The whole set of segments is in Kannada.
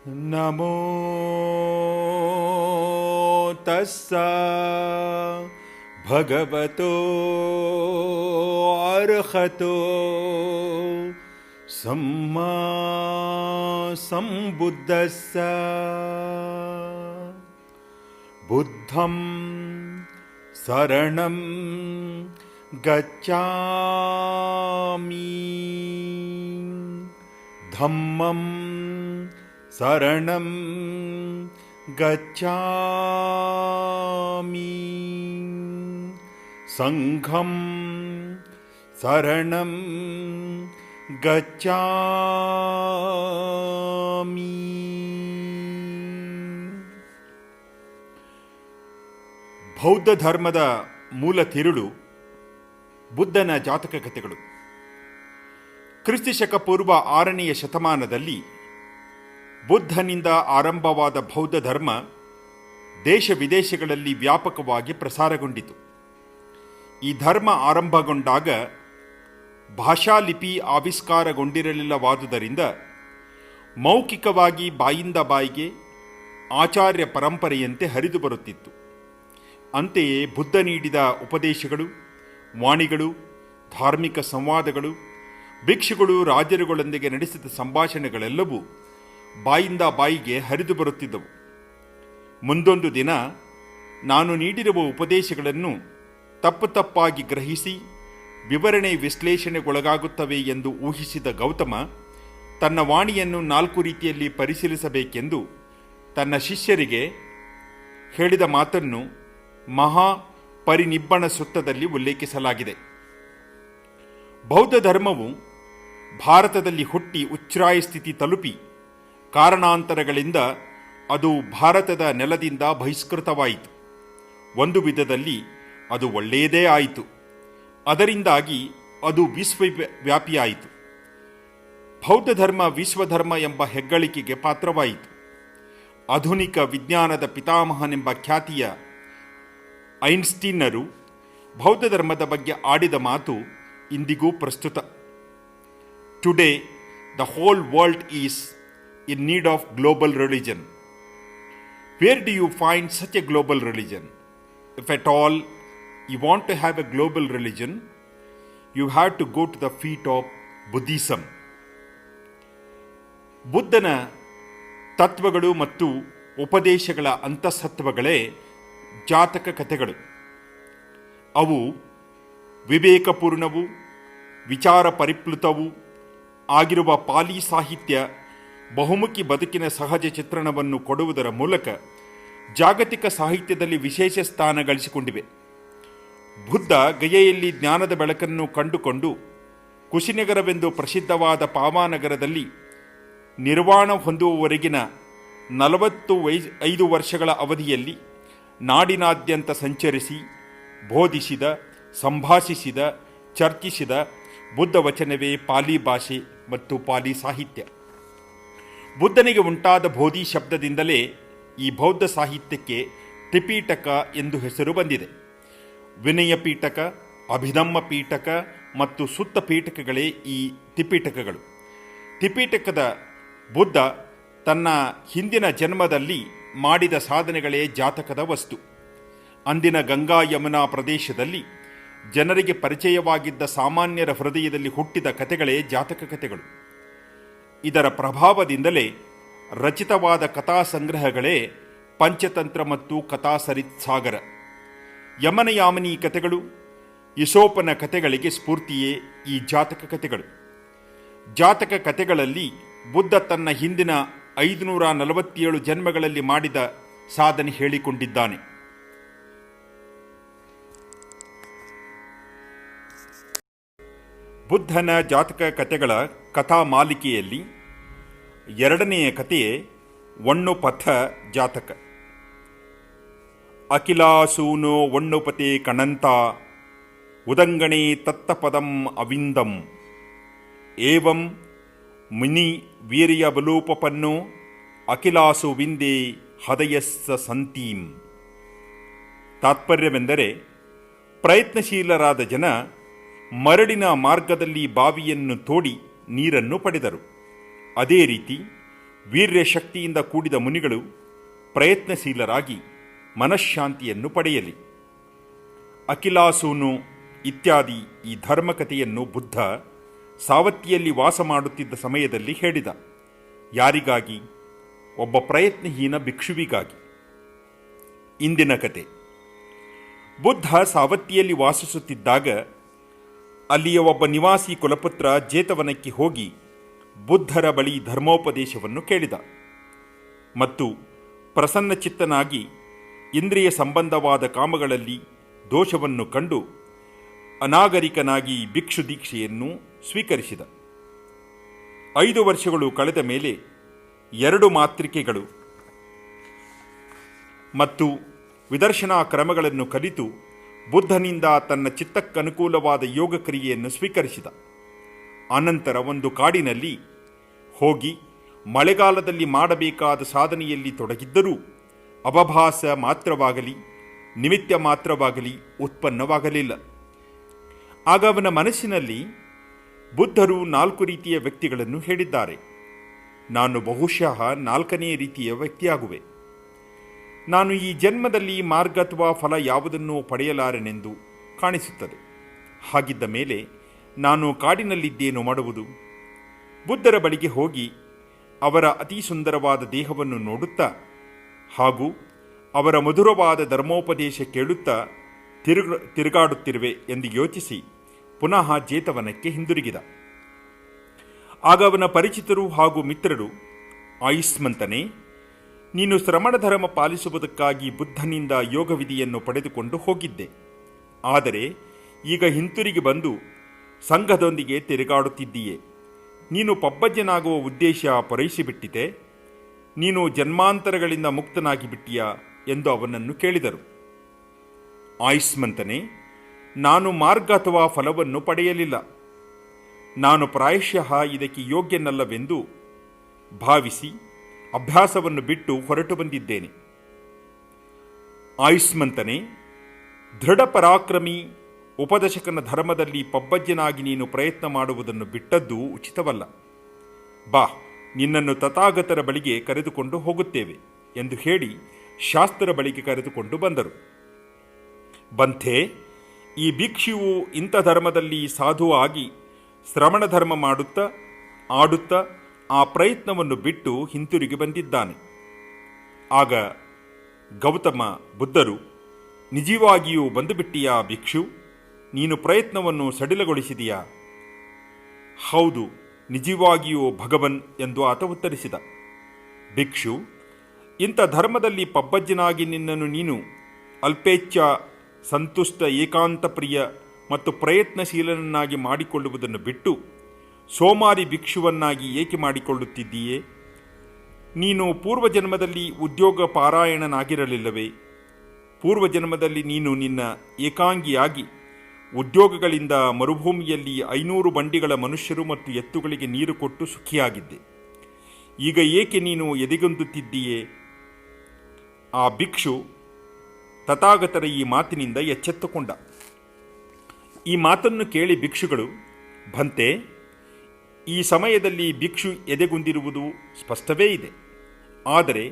ನಮೋ ತಸ್ಸ ಭಗವತೋ ಅರ್ಹತೋ ಸಮ್ಮಾ ಸಂಬುದ್ಧಸ್ಸ. ಬುದ್ಧಂ ಶರಣಂ ಗಚ್ಚಾಮಿ, ಧಮ್ಮಂ ಶರಣಂ ಗಚ್ಚಾಮಿ, ಸಂಘಂ ಶರಣಂ ಗಚ್ಚಾಮಿ. ಬೌದ್ಧ ಧರ್ಮದ ಮೂಲ ತಿರುಳು ಬುದ್ಧನ ಜಾತಕ ಕಥೆಗಳು. ಕ್ರಿಸ್ತಶಕ ಪೂರ್ವ 6ನೇ ಶತಮಾನದಲ್ಲಿ ಬುದ್ಧನಿಂದ ಆರಂಭವಾದ ಬೌದ್ಧ ಧರ್ಮ ದೇಶ ವಿದೇಶಗಳಲ್ಲಿ ವ್ಯಾಪಕವಾಗಿ ಪ್ರಸಾರಗೊಂಡಿತು. ಈ ಧರ್ಮ ಆರಂಭಗೊಂಡಾಗ ಭಾಷಾಲಿಪಿ ಆವಿಷ್ಕಾರಗೊಂಡಿರಲಿಲ್ಲವಾದುದರಿಂದ ಮೌಖಿಕವಾಗಿ ಬಾಯಿಂದ ಬಾಯಿಗೆ ಆಚಾರ್ಯ ಪರಂಪರೆಯಂತೆ ಹರಿದು ಬರುತ್ತಿತ್ತು. ಅಂತೆಯೇ ಬುದ್ಧ ನೀಡಿದ ಉಪದೇಶಗಳು, ವಾಣಿಗಳು, ಧಾರ್ಮಿಕ ಸಂವಾದಗಳು, ಭಿಕ್ಷುಗಳು ರಾಜರುಗಳೊಂದಿಗೆ ನಡೆಸಿದ ಸಂಭಾಷಣೆಗಳೆಲ್ಲವೂ ಬಾಯಿಂದ ಬಾಯಿಗೆ ಹರಿದು ಬರುತ್ತಿದ್ದವು. ಮುಂದೊಂದು ದಿನ ನಾನು ನೀಡಿರುವ ಉಪದೇಶಗಳನ್ನು ತಪ್ಪು ತಪ್ಪಾಗಿ ಗ್ರಹಿಸಿ ವಿವರಣೆ ವಿಶ್ಲೇಷಣೆಗೊಳಗಾಗುತ್ತವೆ ಎಂದು ಊಹಿಸಿದ ಗೌತಮ ತನ್ನ ವಾಣಿಯನ್ನು 4 ರೀತಿಯಲ್ಲಿ ಪರಿಶೀಲಿಸಬೇಕೆಂದು ತನ್ನ ಶಿಷ್ಯರಿಗೆ ಹೇಳಿದ ಮಾತನ್ನು ಮಹಾ ಪರಿನಿಬ್ಬಣ ಸೂತ್ರದಲ್ಲಿ ಉಲ್ಲೇಖಿಸಲಾಗಿದೆ. ಬೌದ್ಧ ಧರ್ಮವು ಭಾರತದಲ್ಲಿ ಹುಟ್ಟಿ ಉಚ್ಛ್ರಾಯ ಸ್ಥಿತಿ ತಲುಪಿ ಕಾರಣಾಂತರಗಳಿಂದ ಅದು ಭಾರತದ ನೆಲದಿಂದ ಬಹಿಷ್ಕೃತವಾಯಿತು. ಒಂದು ವಿಧದಲ್ಲಿ ಅದು ಒಳ್ಳೆಯದೇ ಆಯಿತು. ಅದರಿಂದಾಗಿ ಅದು ವಿಶ್ವವ್ಯಾಪಿಯಾಯಿತು. ಬೌದ್ಧ ಧರ್ಮ ವಿಶ್ವಧರ್ಮ ಎಂಬ ಹೆಗ್ಗಳಿಕೆಗೆ ಪಾತ್ರವಾಯಿತು. ಆಧುನಿಕ ವಿಜ್ಞಾನದ ಪಿತಾಮಹನೆಂಬ ಖ್ಯಾತಿಯ ಐನ್ಸ್ಟೀನರು ಬೌದ್ಧ ಧರ್ಮದ ಬಗ್ಗೆ ಆಡಿದ ಮಾತು ಇಂದಿಗೂ ಪ್ರಸ್ತುತ. Today the whole world is in need of global religion. Where do you find such a global religion? If at all you want to have a global religion, you have to go to the feet of Buddhism. ಬುದ್ಧನ ತತ್ವಗಳು ಮತ್ತು ಉಪದೇಶಗಳ ಅಂತಸತ್ವಗಳೇ ಜಾತಕ ಕಥೆಗಳು. ಅವು ವಿವೇಕಪೂರ್ಣವೂ ವಿಚಾರ ಪರಿಪ್ಲುತವೂ ಆಗಿರುವ ಪಾಲಿ ಸಾಹಿತ್ಯ ಬಹುಮುಖಿ ಬದುಕಿನ ಸಹಜ ಚಿತ್ರಣವನ್ನು ಕೊಡುವುದರ ಮೂಲಕ ಜಾಗತಿಕ ಸಾಹಿತ್ಯದಲ್ಲಿ ವಿಶೇಷ ಸ್ಥಾನ ಗಳಿಸಿಕೊಂಡಿವೆ. ಬುದ್ಧ ಗಯೆಯಲ್ಲಿ ಜ್ಞಾನದ ಬೆಳಕನ್ನು ಕಂಡುಕೊಂಡು ಕುಶಿನಗರವೆಂದು ಪ್ರಸಿದ್ಧವಾದ ಪಾವಾನಗರದಲ್ಲಿ ನಿರ್ವಾಣ ಹೊಂದುವವರೆಗಿನ 45 ವರ್ಷಗಳ ಅವಧಿಯಲ್ಲಿ ನಾಡಿನಾದ್ಯಂತ ಸಂಚರಿಸಿ ಬೋಧಿಸಿದ, ಸಂಭಾಷಿಸಿದ, ಚರ್ಚಿಸಿದ ಬುದ್ಧ ವಚನವೇ ಪಾಲಿ ಭಾಷೆ ಮತ್ತು ಪಾಲಿ ಸಾಹಿತ್ಯ. ಬುದ್ಧನಿಗೆ ಉಂಟಾದ ಬೋಧಿ ಶಬ್ದದಿಂದಲೇ ಈ ಬೌದ್ಧ ಸಾಹಿತ್ಯಕ್ಕೆ ತ್ರಿಪೀಠಕ ಎಂದು ಹೆಸರು ಬಂದಿದೆ. ವಿನಯ ಪೀಠಕ, ಅಭಿಧಮ್ಮ ಪೀಠಕ ಮತ್ತು ಸುತ್ತ ಪೀಠಕಗಳೇ ಈ ತ್ರಿಪೀಠಕಗಳು. ತ್ರಿಪೀಠಕದ ಬುದ್ಧ ತನ್ನ ಹಿಂದಿನ ಜನ್ಮದಲ್ಲಿ ಮಾಡಿದ ಸಾಧನೆಗಳೇ ಜಾತಕದ ವಸ್ತು. ಅಂದಿನ ಗಂಗಾ ಯಮುನಾ ಪ್ರದೇಶದಲ್ಲಿ ಜನರಿಗೆ ಪರಿಚಯವಾಗಿದ್ದ ಸಾಮಾನ್ಯರ ಹೃದಯದಲ್ಲಿ ಹುಟ್ಟಿದ ಕಥೆಗಳೇ ಜಾತಕ ಕಥೆಗಳು. ಇದರ ಪ್ರಭಾವದಿಂದಲೇ ರಚಿತವಾದ ಕಥಾ ಸಂಗ್ರಹಗಳೇ ಪಂಚತಂತ್ರ ಮತ್ತು ಕಥಾಸರಿತ್ ಸಾಗರ. ಯಮನಯಾಮಿನಿ ಕಥೆಗಳು, ಇಸೋಪನ ಕಥೆಗಳಿಗೆ ಸ್ಫೂರ್ತಿಯೇ ಈ ಜಾತಕ ಕಥೆಗಳು. ಜಾತಕ ಕಥೆಗಳಲ್ಲಿ ಬುದ್ಧ ತನ್ನ ಹಿಂದಿನ 547 ಜನ್ಮಗಳಲ್ಲಿ ಮಾಡಿದ ಸಾಧನೆ ಹೇಳಿಕೊಂಡಿದ್ದಾನೆ. ಬುದ್ಧನ ಜಾತಕ ಕಥೆಗಳ ಕಥಾ ಮಾಲಿಕೆಯಲ್ಲಿ 2ನೆಯ ಕಥೆಯೇ ವಣ್ಣುಪಥ ಜಾತಕ. ಅಖಿಲಾಸೂನೋ ವಣ್ಣುಪತೆ ಕಣಂತ ಉದಂಗಣೆ ತತ್ತಪದಂ ಅವಿಂದಂ ಏವಂ ಮುನಿ ವೀರ್ಯ ಬಲೂಪಪನ್ನೋ ಅಖಿಲಾಸು ವಿಂದೇ ಹದಯಸ್ಸ ಸಂತೀಂ. ತಾತ್ಪರ್ಯವೆಂದರೆ, ಪ್ರಯತ್ನಶೀಲರಾದ ಜನ ಮರಳಿನ ಮಾರ್ಗದಲ್ಲಿ ಬಾವಿಯನ್ನು ತೋಡಿ ನೀರನ್ನು ಪಡೆದರು. ಅದೇ ರೀತಿ ವೀರ್ಯ ಶಕ್ತಿಯಿಂದ ಕೂಡಿದ ಮುನಿಗಳು ಪ್ರಯತ್ನಶೀಲರಾಗಿ ಮನಃಶಾಂತಿಯನ್ನು ಪಡೆಯಲಿ. ಅಖಿಲಾಸೂನು ಇತ್ಯಾದಿ ಈ ಧರ್ಮಕಥೆಯನ್ನು ಬುದ್ಧ ಸಾವತ್ತಿಯಲ್ಲಿ ವಾಸ ಮಾಡುತ್ತಿದ್ದ ಸಮಯದಲ್ಲಿ ಹೇಳಿದ. ಯಾರಿಗಾಗಿ? ಒಬ್ಬ ಪ್ರಯತ್ನಹೀನ ಭಿಕ್ಷುವಿಗಾಗಿ. ಇಂದಿನ ಕತೆ. ಬುದ್ಧ ಸಾವತ್ತಿಯಲ್ಲಿ ವಾಸಿಸುತ್ತಿದ್ದಾಗ ಅಲ್ಲಿಯ ಒಬ್ಬ ನಿವಾಸಿ ಕುಲಪುತ್ರ ಜೇತವನಕ್ಕೆ ಹೋಗಿ ಬುದ್ಧರ ಬಳಿ ಧರ್ಮೋಪದೇಶವನ್ನು ಕೇಳಿದ ಮತ್ತು ಪ್ರಸನ್ನಚಿತ್ತನಾಗಿ ಇಂದ್ರಿಯ ಸಂಬಂಧವಾದ ಕಾಮಗಳಲ್ಲಿ ದೋಷವನ್ನು ಕಂಡು ಅನಾಗರಿಕನಾಗಿ ಭಿಕ್ಷು ದೀಕ್ಷೆಯನ್ನು ಸ್ವೀಕರಿಸಿದ. 5 ವರ್ಷಗಳು ಕಳೆದ ಮೇಲೆ 2 ಮಾತೃಕೆಗಳು ಮತ್ತು ವಿದರ್ಶನಾ ಕ್ರಮಗಳನ್ನು ಕಲಿತು ಬುದ್ಧನಿಂದ ತನ್ನ ಚಿತ್ತಕ್ಕನುಕೂಲವಾದ ಯೋಗ ಕ್ರಿಯೆಯನ್ನು ಸ್ವೀಕರಿಸಿದ. ಅನಂತರ ಒಂದು ಕಾಡಿನಲ್ಲಿ ಹೋಗಿ ಮಳೆಗಾಲದಲ್ಲಿ ಮಾಡಬೇಕಾದ ಸಾಧನೆಯಲ್ಲಿ ತೊಡಗಿದ್ದರೂ ಅವಭಾಸ ಮಾತ್ರವಾಗಲಿ ನಿಮಿತ್ತ ಮಾತ್ರವಾಗಲಿ ಉತ್ಪನ್ನವಾಗಲಿಲ್ಲ. ಆಗ ಅವನ ಮನಸ್ಸಿನಲ್ಲಿ ಬುದ್ಧರು 4 ರೀತಿಯ ವ್ಯಕ್ತಿಗಳನ್ನು ಹೇಳಿದ್ದಾರೆ. ನಾನು ಬಹುಶಃ 4ನೇ ರೀತಿಯ ವ್ಯಕ್ತಿಯಾಗುವೆ. ನಾನು ಈ ಜನ್ಮದಲ್ಲಿ ಮಾರ್ಗ ಅಥವಾ ಫಲ ಯಾವುದನ್ನೂ ಪಡೆಯಲಾರೆನೆಂದು ಕಾಣಿಸುತ್ತದೆ. ಹಾಗಿದ್ದ ಮೇಲೆ ನಾನು ಕಾಡಿನಲ್ಲಿದ್ದೇನು ಮಾಡುವುದು? ಬುದ್ಧರ ಬಳಿಗೆ ಹೋಗಿ ಅವರ ಅತಿ ಸುಂದರವಾದ ದೇಹವನ್ನು ನೋಡುತ್ತಾ ಹಾಗೂ ಅವರ ಮಧುರವಾದ ಧರ್ಮೋಪದೇಶ ಕೇಳುತ್ತಾ ತಿರುಗಾಡುತ್ತಿರುವೆ ಎಂದು ಯೋಚಿಸಿ ಪುನಃ ಜೇತವನಕ್ಕೆ ಹಿಂದಿರುಗಿದ. ಆಗ ಅವನ ಪರಿಚಿತರು ಹಾಗೂ ಮಿತ್ರರು, ಆಯುಷ್ಮಂತನೇ, ನೀನು ಶ್ರಮಣ ಧರ್ಮ ಪಾಲಿಸುವುದಕ್ಕಾಗಿ ಬುದ್ಧನಿಂದ ಯೋಗ ವಿಧಿಯನ್ನು ಪಡೆದುಕೊಂಡು ಹೋಗಿದ್ದೆ. ಆದರೆ ಈಗ ಹಿಂತಿರುಗಿ ಬಂದು ಸಂಘದೊಂದಿಗೆ ತಿರುಗಾಡುತ್ತಿದ್ದೀಯೆ. ನೀನು ಪಬ್ಬಜ್ಜನಾಗುವ ಉದ್ದೇಶ ಪೂರೈಸಿಬಿಟ್ಟಿದೆ. ನೀನು ಜನ್ಮಾಂತರಗಳಿಂದ ಮುಕ್ತನಾಗಿ ಬಿಟ್ಟಿಯಾ ಎಂದು ಅವನನ್ನು ಕೇಳಿದರು. ಆಯುಷ್ಮಂತನೇ, ನಾನು ಮಾರ್ಗ ಅಥವಾ ಫಲವನ್ನು ಪಡೆಯಲಿಲ್ಲ. ನಾನು ಪ್ರಾಯಶಃ ಇದಕ್ಕೆ ಯೋಗ್ಯನಲ್ಲವೆಂದು ಭಾವಿಸಿ ಅಭ್ಯಾಸವನ್ನು ಬಿಟ್ಟು ಹೊರಟು ಬಂದಿದ್ದೇನೆ. ಆಯುಷ್ಮಂತನೇ, ದೃಢ ಪರಾಕ್ರಮಿ ಉಪದೇಶಕನ ಧರ್ಮದಲ್ಲಿ ಪಬ್ಬಜ್ಜನಾಗಿ ನೀನು ಪ್ರಯತ್ನ ಮಾಡುವುದನ್ನು ಬಿಟ್ಟದ್ದು ಉಚಿತವಲ್ಲ. ಬಾ, ನಿನ್ನನ್ನು ತಥಾಗತರ ಬಳಿಗೆ ಕರೆದುಕೊಂಡು ಹೋಗುತ್ತೇವೆ ಎಂದು ಹೇಳಿ ಶಾಸ್ತ್ರ ಬಳಿಗೆ ಕರೆದುಕೊಂಡು ಬಂದರು. ಬಂಥೆ, ಈ ಭಿಕ್ಷುವು ಇಂಥ ಧರ್ಮದಲ್ಲಿ ಸಾಧುವಾಗಿ ಶ್ರಮಣ ಧರ್ಮ ಆಡುತ್ತಾ ಆ ಪ್ರಯತ್ನವನ್ನು ಬಿಟ್ಟು ಹಿಂತಿರುಗಿ ಬಂದಿದ್ದಾನೆ. ಆಗ ಗೌತಮ ಬುದ್ಧರು, ನಿಜವಾಗಿಯೂ ಬಂದುಬಿಟ್ಟಿಯಾ ಭಿಕ್ಷು? ನೀನು ಪ್ರಯತ್ನವನ್ನು ಸಡಿಲಗೊಳಿಸಿದೆಯಾ? ಹೌದು, ನಿಜವಾಗಿಯೂ ಭಗವನ್ ಎಂದು ಆತ ಉತ್ತರಿಸಿದ. ಭಿಕ್ಷು, ಇಂಥ ಧರ್ಮದಲ್ಲಿ ಪಬ್ಬಜ್ಜನಾಗಿ ನಿನ್ನನ್ನು ನೀನು ಅಲ್ಪೇಚ್ಛ, ಸಂತುಷ್ಟ, ಏಕಾಂತ ಪ್ರಿಯ ಮತ್ತು ಪ್ರಯತ್ನಶೀಲನನ್ನಾಗಿ ಮಾಡಿಕೊಳ್ಳುವುದನ್ನು ಬಿಟ್ಟು ಸೋಮಾರಿ ಭಿಕ್ಷುವನ್ನಾಗಿ ಏಕೆ ಮಾಡಿಕೊಳ್ಳುತ್ತಿದ್ದೀಯೇ? ನೀನು ಪೂರ್ವಜನ್ಮದಲ್ಲಿ ಉದ್ಯೋಗ ಪಾರಾಯಣನಾಗಿರಲಿಲ್ಲವೇ? ಪೂರ್ವಜನ್ಮದಲ್ಲಿ ನೀನು ನಿನ್ನ ಏಕಾಂಗಿಯಾಗಿ ಉದ್ಯೋಗಗಳಿಂದ ಮರುಭೂಮಿಯಲ್ಲಿ 500 ಬಂಡಿಗಳ ಮನುಷ್ಯರು ಮತ್ತು ಎತ್ತುಗಳಿಗೆ ನೀರು ಕೊಟ್ಟು ಸುಖಿಯಾಗಿದ್ದೆ. ಈಗ ಏಕೆ ನೀನು ಎದೆಗುಂದುತ್ತಿದ್ದೀಯೇ? ಆ ಭಿಕ್ಷು ತಥಾಗತರ ಈ ಮಾತಿನಿಂದ ಎಚ್ಚೆತ್ತುಕೊಂಡ. ಈ ಮಾತನ್ನು ಕೇಳಿ ಭಿಕ್ಷುಗಳು, ಭಂತೆ, ಈ ಸಮಯದಲ್ಲಿ ಭಿಕ್ಷು ಎದೆಗುಂದಿರುವುದು ಸ್ಪಷ್ಟವೇ ಇದೆ. ಆದರೆ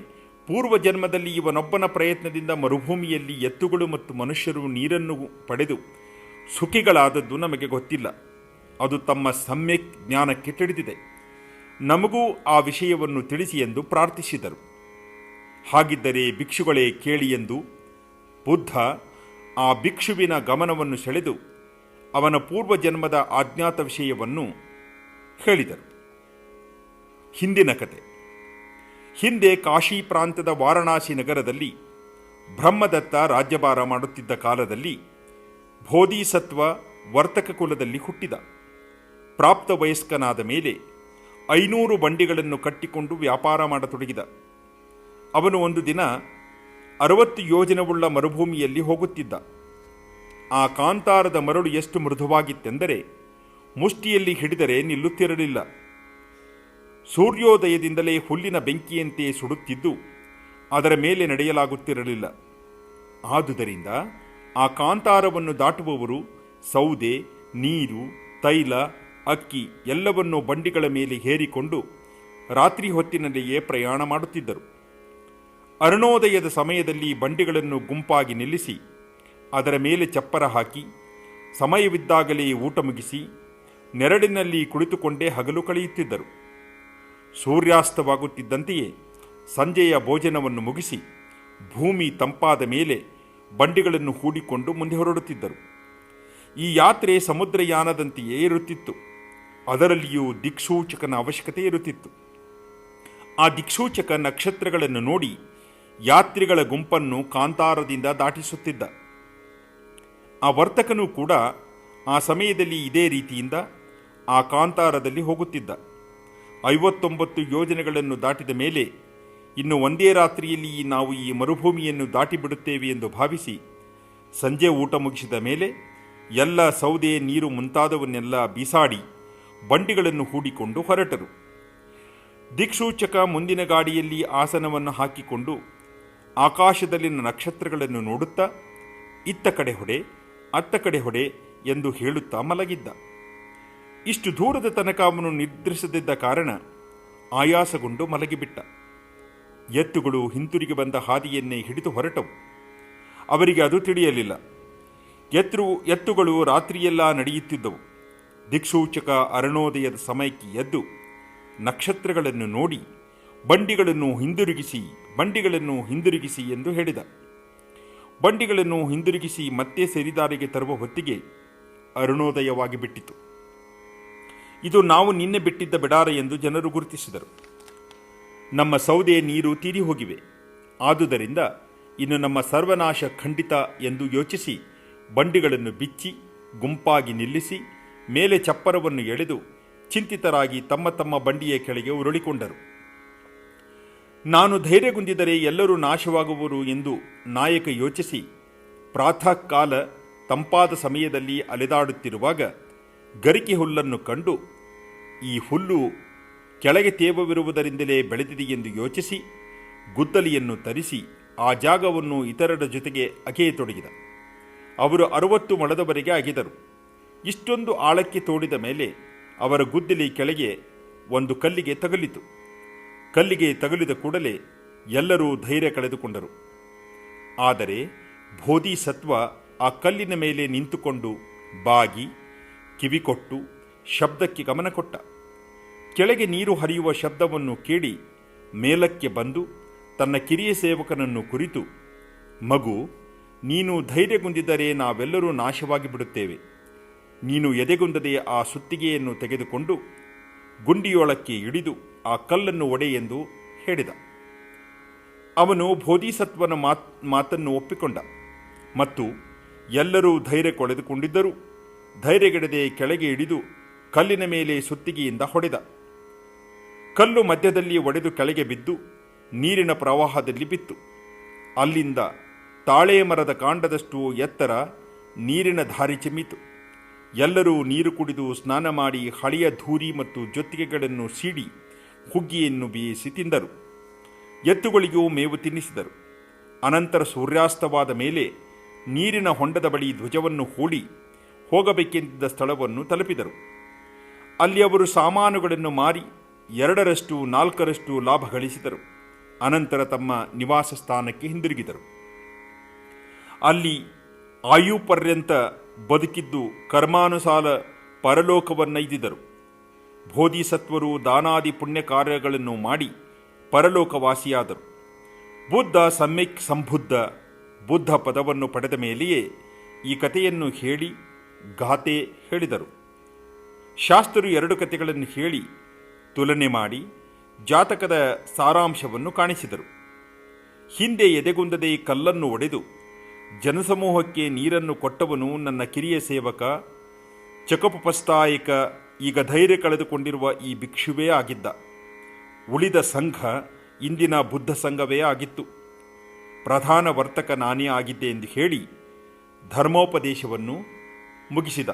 ಪೂರ್ವಜನ್ಮದಲ್ಲಿ ಇವನೊಬ್ಬನ ಪ್ರಯತ್ನದಿಂದ ಮರುಭೂಮಿಯಲ್ಲಿ ಎತ್ತುಗಳು ಮತ್ತು ಮನುಷ್ಯರು ನೀರನ್ನು ಪಡೆದು ಸುಖಿಗಳಾದದ್ದು ನಮಗೆ ಗೊತ್ತಿಲ್ಲ. ಅದು ತಮ್ಮ ಸಮ್ಯಕ್ ಜ್ಞಾನಕ್ಕೆ ತಿಳಿದಿದೆ. ನಮಗೂ ಆ ವಿಷಯವನ್ನು ತಿಳಿಸಿ ಎಂದು ಪ್ರಾರ್ಥಿಸಿದರು. ಹಾಗಿದ್ದರೆ ಭಿಕ್ಷುಗಳೇ ಕೇಳಿ ಎಂದು ಬುದ್ಧ ಆ ಭಿಕ್ಷುವಿನ ಗಮನವನ್ನು ಸೆಳೆದು ಅವನ ಪೂರ್ವಜನ್ಮದ ಅಜ್ಞಾತ ವಿಷಯವನ್ನು ಹೇಳಿದರು. ಹಿಂದಿನ ಕತೆ. ಹಿಂದೆ ಕಾಶಿ ಪ್ರಾಂತದ ವಾರಣಾಸಿ ನಗರದಲ್ಲಿ ಬ್ರಹ್ಮದತ್ತ ರಾಜ್ಯಭಾರ ಮಾಡುತ್ತಿದ್ದ ಕಾಲದಲ್ಲಿ ಬೋಧಿಸತ್ವ ವರ್ತಕ ಕುಲದಲ್ಲಿ ಹುಟ್ಟಿದ. ಪ್ರಾಪ್ತ ವಯಸ್ಕನಾದ ಮೇಲೆ 500 ಬಂಡಿಗಳನ್ನು ಕಟ್ಟಿಕೊಂಡು ವ್ಯಾಪಾರ ಮಾಡತೊಡಗಿದ. ಅವನು ಒಂದು ದಿನ 60 ಯೋಜನವುಳ್ಳ ಮರುಭೂಮಿಯಲ್ಲಿ ಹೋಗುತ್ತಿದ್ದ. ಆ ಕಾಂತಾರದ ಮರಳು ಎಷ್ಟು ಮೃದುವಾಗಿತ್ತೆಂದರೆ ಮುಷ್ಟಿಯಲ್ಲಿ ಹಿಡಿದರೆ ನಿಲ್ಲುತ್ತಿರಲಿಲ್ಲ. ಸೂರ್ಯೋದಯದಿಂದಲೇ ಹುಲ್ಲಿನ ಬೆಂಕಿಯಂತೆ ಸುಡುತ್ತಿದ್ದು ಅದರ ಮೇಲೆ ನಡೆಯಲಾಗುತ್ತಿರಲಿಲ್ಲ. ಆದುದರಿಂದ ಆ ಕಾಂತಾರವನ್ನು ದಾಟುವವರು ಸೌದೆ, ನೀರು, ತೈಲ, ಅಕ್ಕಿ ಎಲ್ಲವನ್ನೂ ಬಂಡಿಗಳ ಮೇಲೆ ಹೇರಿಕೊಂಡು ರಾತ್ರಿ ಹೊತ್ತಿನಲ್ಲಿಯೇ ಪ್ರಯಾಣ ಮಾಡುತ್ತಿದ್ದರು. ಅರುಣೋದಯದ ಸಮಯದಲ್ಲಿ ಬಂಡಿಗಳನ್ನು ಗುಂಪಾಗಿ ನಿಲ್ಲಿಸಿ ಅದರ ಮೇಲೆ ಚಪ್ಪರ ಹಾಕಿ ಸಮಯವಿದ್ದಾಗಲೇ ಊಟ ಮುಗಿಸಿ ನೆರಳಿನಲ್ಲಿ ಕುಳಿತುಕೊಂಡೇ ಹಗಲು ಕಳೆಯುತ್ತಿದ್ದರು. ಸೂರ್ಯಾಸ್ತವಾಗುತ್ತಿದ್ದಂತೆಯೇ ಸಂಜೆಯ ಭೋಜನವನ್ನು ಮುಗಿಸಿ ಭೂಮಿ ತಂಪಾದ ಮೇಲೆ ಬಂಡಿಗಳನ್ನು ಹೂಡಿಕೊಂಡು ಮುಂದೆ ಹೊರಡುತ್ತಿದ್ದರು. ಈ ಯಾತ್ರೆ ಸಮುದ್ರಯಾನದಂತೆಯೇ ಇರುತ್ತಿತ್ತು. ಅದರಲ್ಲಿಯೂ ದಿಕ್ಸೂಚಕನ ಅವಶ್ಯಕತೆ ಇರುತ್ತಿತ್ತು. ಆ ದಿಕ್ಸೂಚಕ ನಕ್ಷತ್ರಗಳನ್ನು ನೋಡಿ ಯಾತ್ರಿಗಳ ಗುಂಪನ್ನು ಕಾಂತಾರದಿಂದ ದಾಟಿಸುತ್ತಿದ್ದ. ಆ ವರ್ತಕನೂ ಕೂಡ ಆ ಸಮಯದಲ್ಲಿ ಇದೇ ರೀತಿಯಿಂದ ಆ ಕಾಂತಾರದಲ್ಲಿ ಹೋಗುತ್ತಿದ್ದ. 59 ಯೋಜನೆಗಳನ್ನು ದಾಟಿದ ಮೇಲೆ ಇನ್ನು ಒಂದೇ ರಾತ್ರಿಯಲ್ಲಿ ನಾವು ಈ ಮರುಭೂಮಿಯನ್ನು ದಾಟಿಬಿಡುತ್ತೇವೆ ಎಂದು ಭಾವಿಸಿ ಸಂಜೆ ಊಟ ಮುಗಿಸಿದ ಮೇಲೆ ಎಲ್ಲ ಸೌದೆ, ನೀರು ಮುಂತಾದವನ್ನೆಲ್ಲ ಬೀಸಾಡಿ ಬಂಡಿಗಳನ್ನು ಹೂಡಿಕೊಂಡು ಹೊರಟರು. ದಿಕ್ಸೂಚಕ ಮುಂದಿನ ಗಾಡಿಯಲ್ಲಿ ಆಸನವನ್ನು ಹಾಕಿಕೊಂಡು ಆಕಾಶದಲ್ಲಿನ ನಕ್ಷತ್ರಗಳನ್ನು ನೋಡುತ್ತಾ ಇತ್ತ ಕಡೆ ಹೊಡೆ, ಅತ್ತ ಕಡೆ ಹೊಡೆ ಎಂದು ಹೇಳುತ್ತಾ ಮಲಗಿದ್ದ. ಇಷ್ಟು ದೂರದ ತನಕ ಅವನು ನಿದ್ರಿಸದಿದ್ದ ಕಾರಣ ಆಯಾಸಗೊಂಡು ಮಲಗಿಬಿಟ್ಟ. ಎತ್ತುಗಳು ಹಿಂತಿರುಗಿ ಬಂದ ಹಾದಿಯನ್ನೇ ಹಿಡಿದು ಹೊರಟವು. ಅವರಿಗೆ ಅದು ತಿಳಿಯಲಿಲ್ಲ. ಎತ್ತುಗಳು ರಾತ್ರಿಯೆಲ್ಲ ನಡೆಯುತ್ತಿದ್ದವು. ದಿಕ್ಸೂಚಕ ಅರುಣೋದಯದ ಸಮಯಕ್ಕೆ ಎದ್ದು ನಕ್ಷತ್ರಗಳನ್ನು ನೋಡಿ ಬಂಡಿಗಳನ್ನು ಹಿಂದಿರುಗಿಸಿ ಎಂದು ಹೇಳಿದ. ಬಂಡಿಗಳನ್ನು ಹಿಂದಿರುಗಿಸಿ ಮತ್ತೆ ಸರಿದಾರಿಗೆ ತರುವ ಹೊತ್ತಿಗೆ ಅರುಣೋದಯವಾಗಿ ಬಿಟ್ಟಿತು. ಇದು ನಾವು ನಿನ್ನೆ ಬಿಟ್ಟಿದ್ದ ಬಿಡಾರ ಎಂದು ಜನರು ಗುರುತಿಸಿದರು. ನಮ್ಮ ಸೌದೆ, ನೀರು ತೀರಿ ಹೋಗಿವೆ. ಆದುದರಿಂದ ಇನ್ನು ನಮ್ಮ ಸರ್ವನಾಶ ಖಂಡಿತ ಎಂದು ಯೋಚಿಸಿ ಬಂಡಿಗಳನ್ನು ಬಿಚ್ಚಿ ಗುಂಪಾಗಿ ನಿಲ್ಲಿಸಿ ಮೇಲೆ ಚಪ್ಪರವನ್ನು ಎಳೆದು ಚಿಂತಿತರಾಗಿ ತಮ್ಮ ತಮ್ಮ ಬಂಡಿಯ ಕೆಳಗೆ ಉರುಳಿಕೊಂಡರು. ನಾನು ಧೈರ್ಯಗುಂದಿದರೆ ಎಲ್ಲರೂ ನಾಶವಾಗುವರು ಎಂದು ನಾಯಕ ಯೋಚಿಸಿ ಪ್ರಾತಃ ಕಾಲ ತಂಪಾದ ಸಮಯದಲ್ಲಿ ಅಲೆದಾಡುತ್ತಿರುವಾಗ ಗರಿಕೆ ಹುಲ್ಲನ್ನು ಕಂಡು ಈ ಹುಲ್ಲು ಕೆಳಗೆ ತೇವವಿರುವುದರಿಂದಲೇ ಬೆಳೆದಿದೆ ಎಂದು ಯೋಚಿಸಿ ಗುದ್ದಲಿಯನ್ನು ತರಿಸಿ ಆ ಜಾಗವನ್ನು ಇತರರ ಜೊತೆಗೆ ಅಗೆಯತೊಡಗಿದ. ಅವರು 60 ಮೊಳದವರೆಗೆ ಅಗೆದರು. ಇಷ್ಟೊಂದು ಆಳಕ್ಕೆ ತೋಡಿದ ಮೇಲೆ ಅವರ ಗುದ್ದಲಿ ಕೆಳಗೆ ಒಂದು ಕಲ್ಲಿಗೆ ತಗುಲಿತು. ಕಲ್ಲಿಗೆ ತಗುಲಿದ ಕೂಡಲೇ ಎಲ್ಲರೂ ಧೈರ್ಯ ಕಳೆದುಕೊಂಡರು. ಆದರೆ ಬೋಧಿಸತ್ವ ಆ ಕಲ್ಲಿನ ಮೇಲೆ ನಿಂತುಕೊಂಡು ಬಾಗಿ ಕಿವಿಕೊಟ್ಟು ಶಬ್ದಕ್ಕೆ ಗಮನ ಕೊಟ್ಟ. ಕೆಳಗೆ ನೀರು ಹರಿಯುವ ಶಬ್ದವನ್ನು ಕೇಳಿ ಮೇಲಕ್ಕೆ ಬಂದು ತನ್ನ ಕಿರಿಯ ಸೇವಕನನ್ನು ಕುರಿತು, ಮಗು, ನೀನು ಧೈರ್ಯಗುಂದಿದರೆ ನಾವೆಲ್ಲರೂ ನಾಶವಾಗಿ ಬಿಡುತ್ತೇವೆ. ನೀನು ಎದೆಗುಂದದೆ ಆ ಸುತ್ತಿಗೆಯನ್ನು ತೆಗೆದುಕೊಂಡು ಗುಂಡಿಯೊಳಕ್ಕೆ ಇಳಿದು ಆ ಕಲ್ಲನ್ನು ಒಡೆ ಎಂದು ಹೇಳಿದ. ಅವನು ಬೋಧಿಸತ್ವನ ಮಾತನ್ನು ಒಪ್ಪಿಕೊಂಡ ಮತ್ತು ಎಲ್ಲರೂ ಧೈರ್ಯ ಕಳೆದುಕೊಂಡಿದ್ದರೂ ಧೈರ್ಯಗೆಡದೆ ಕೆಳಗೆ ಇಳಿದು ಕಲ್ಲಿನ ಮೇಲೆ ಸುತ್ತಿಗೆಯಿಂದ ಹೊಡೆದ. ಕಲ್ಲು ಮಧ್ಯದಲ್ಲಿ ಒಡೆದು ಕೆಳಗೆ ಬಿದ್ದು ನೀರಿನ ಪ್ರವಾಹದಲ್ಲಿ ಬಿತ್ತು. ಅಲ್ಲಿಂದ ತಾಳೆ ಮರದ ಕಾಂಡದಷ್ಟು ಎತ್ತರ ನೀರಿನ ಧಾರಿ ಚಿಮ್ಮಿತು. ಎಲ್ಲರೂ ನೀರು ಕುಡಿದು ಸ್ನಾನ ಮಾಡಿ ಹಳೆಯ ಧೂರಿ ಮತ್ತು ಜೊತ್ತಿಗೆಗಳನ್ನು ಸೀಡಿ ಹುಗ್ಗಿಯನ್ನು ಬೇಯಿಸಿ ತಿಂದರು. ಎತ್ತುಗಳಿಗೂ ಮೇವು ತಿನ್ನಿಸಿದರು. ಅನಂತರ ಸೂರ್ಯಾಸ್ತವಾದ ಮೇಲೆ ನೀರಿನ ಹೊಂಡದ ಬಳಿ ಧ್ವಜವನ್ನು ಹೂಡಿ ಹೋಗಬೇಕೆಂದಿದ್ದ ಸ್ಥಳವನ್ನು ತಲುಪಿದರು. ಅಲ್ಲಿ ಅವರು ಸಾಮಾನುಗಳನ್ನು ಮಾರಿ 2ರಷ್ಟು 4ರಷ್ಟು ಲಾಭ ಗಳಿಸಿದರು. ಅನಂತರ ತಮ್ಮ ನಿವಾಸ ಸ್ಥಾನಕ್ಕೆ ಹಿಂದಿರುಗಿದರು. ಅಲ್ಲಿ ಆಯುಪರ್ಯಂತ ಬದುಕಿದ್ದು ಕರ್ಮಾನುಸಾರ ಪರಲೋಕವನ್ನೈದಿದರು. ಬೋಧಿಸತ್ವರು ದಾನಾದಿ ಪುಣ್ಯ ಕಾರ್ಯಗಳನ್ನು ಮಾಡಿ ಪರಲೋಕವಾಸಿಯಾದರು. ಬುದ್ಧ ಸಮ್ಯಕ್ ಸಂಬುದ್ಧ ಬುದ್ಧ ಪದವನ್ನು ಪಡೆದ ಮೇಲೆಯೇ ಈ ಕಥೆಯನ್ನು ಹೇಳಿ ಗಾಥೆ ಹೇಳಿದರು. ಶಾಸ್ತ್ರರು 2 ಕಥೆಗಳನ್ನು ಹೇಳಿ ತುಲನೆ ಮಾಡಿ ಜಾತಕದ ಸಾರಾಂಶವನ್ನು ಕಾಣಿಸಿದರು. ಹಿಂದೆ ಎದೆಗುಂದದೆ ಕಲ್ಲನ್ನು ಒಡೆದು ಜನಸಮೂಹಕ್ಕೆ ನೀರನ್ನು ಕೊಟ್ಟವನು ನನ್ನ ಕಿರಿಯ ಸೇವಕ ಚಕಪುಪಸ್ಥಾಯಕ, ಈಗ ಧೈರ್ಯ ಕಳೆದುಕೊಂಡಿರುವ ಈ ಭಿಕ್ಷುವೇ ಆಗಿದ್ದ. ಉಳಿದ ಸಂಘ ಇಂದಿನ ಬುದ್ಧ ಸಂಘವೇ ಆಗಿತ್ತು. ಪ್ರಧಾನ ವರ್ತಕ ನಾನೇ ಆಗಿದ್ದೆ ಎಂದು ಹೇಳಿ ಧರ್ಮೋಪದೇಶವನ್ನು ಮುಗಿಸಿದ.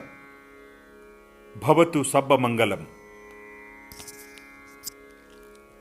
ಭವತು ಸಬ್ಬ ಮಂಗಲಂ.